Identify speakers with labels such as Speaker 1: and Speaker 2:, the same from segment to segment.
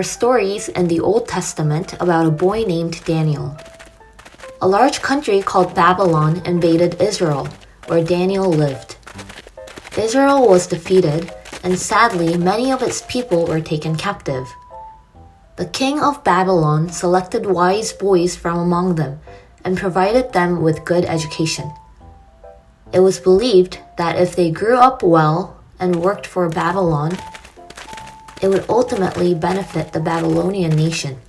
Speaker 1: are stories in the Old Testament about a boy named Daniel. A large country called Babylon invaded Israel, where Daniel lived. Israel was defeated, and sadly, many of its people were taken captive. The king of Babylon selected wise boys from among them and provided them with good education. It was believed that if they grew up well and worked for Babylon, it would ultimately benefit the Babylonian nation.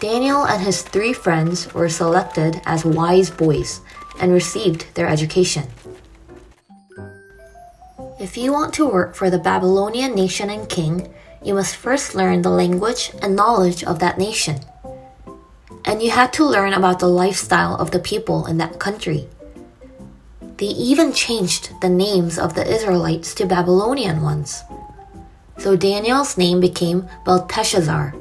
Speaker 1: Daniel and his 3 friends were selected as wise boys and received their education. If you want to work for the Babylonian nation and king, you must first learn the language and knowledge of that nation. And you had to learn about the lifestyle of the people in that country. They even changed the names of the Israelites to Babylonian ones. So Daniel's name became Belteshazzar.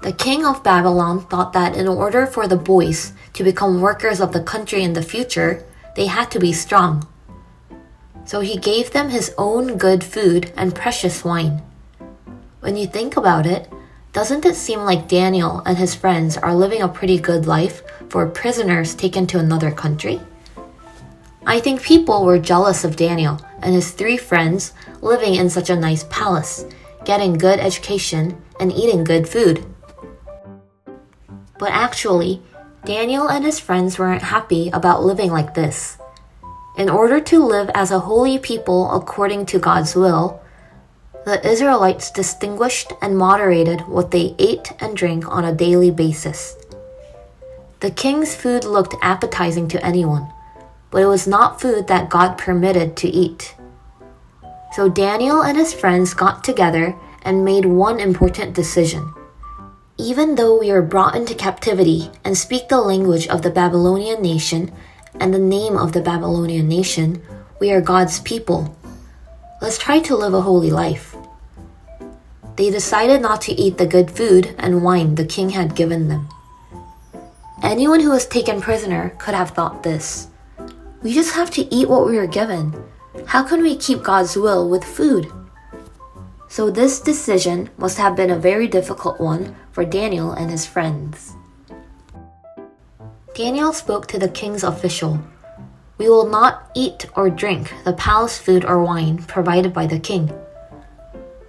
Speaker 1: The king of Babylon thought that in order for the boys to become workers of the country in the future, they had to be strong. So he gave them his own good food and precious wine. When you think about it, doesn't it seem like Daniel and his friends are living a pretty good life for prisoners taken to another country? I think people were jealous of Daniel and his 3 friends living in such a nice palace, getting good education, and eating good food. But actually, Daniel and his friends weren't happy about living like this. In order to live as a holy people according to God's will, the Israelites distinguished and moderated what they ate and drank on a daily basis. The king's food looked appetizing to anyone, but it was not food that God permitted to eat. So Daniel and his friends got together and made one important decision. Even though we are brought into captivity and speak the language of the Babylonian nation and the name of the Babylonian nation, we are God's people. Let's try to live a holy life. They decided not to eat the good food and wine the king had given them. Anyone who was taken prisoner could have thought this: we just have to eat what we are given. How can we keep God's will with food? So this decision must have been a very difficult one for Daniel and his friends. Daniel spoke to the king's official. We will not eat or drink the palace food or wine provided by the king.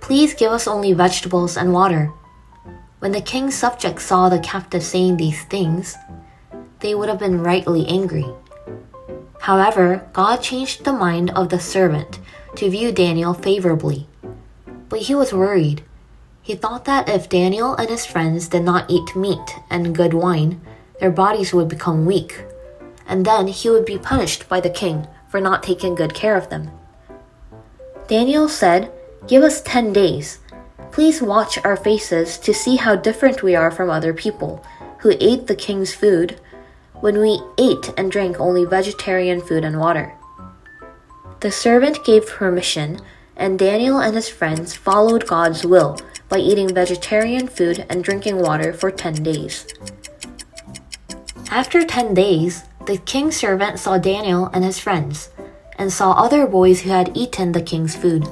Speaker 1: Please give us only vegetables and water. When the king's subjects saw the captive saying these things, they would have been rightly angry. However, God changed the mind of the servant to view Daniel favorably. But he was worried. He thought that if Daniel and his friends did not eat meat and good wine, their bodies would become weak, and then he would be punished by the king for not taking good care of them. Daniel said, "Give us 10 days. Please watch our faces to see how different we are from other people who ate the king's food when we ate and drank only vegetarian food and water." The servant gave permission, and Daniel and his friends followed God's will by eating vegetarian food and drinking water for 10 days. After 10 days, the king's servant saw Daniel and his friends, and saw other boys who had eaten the king's food.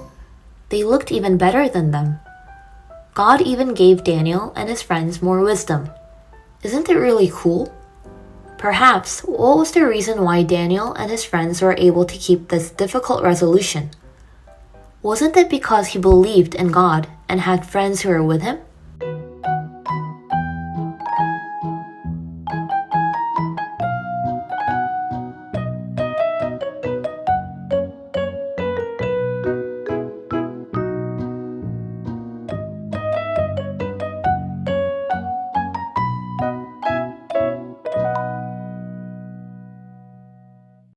Speaker 1: They looked even better than them. God even gave Daniel and his friends more wisdom. Isn't it really cool? Perhaps, what was the reason why Daniel and his friends were able to keep this difficult resolution? Wasn't it because he believed in God and had friends who were with him?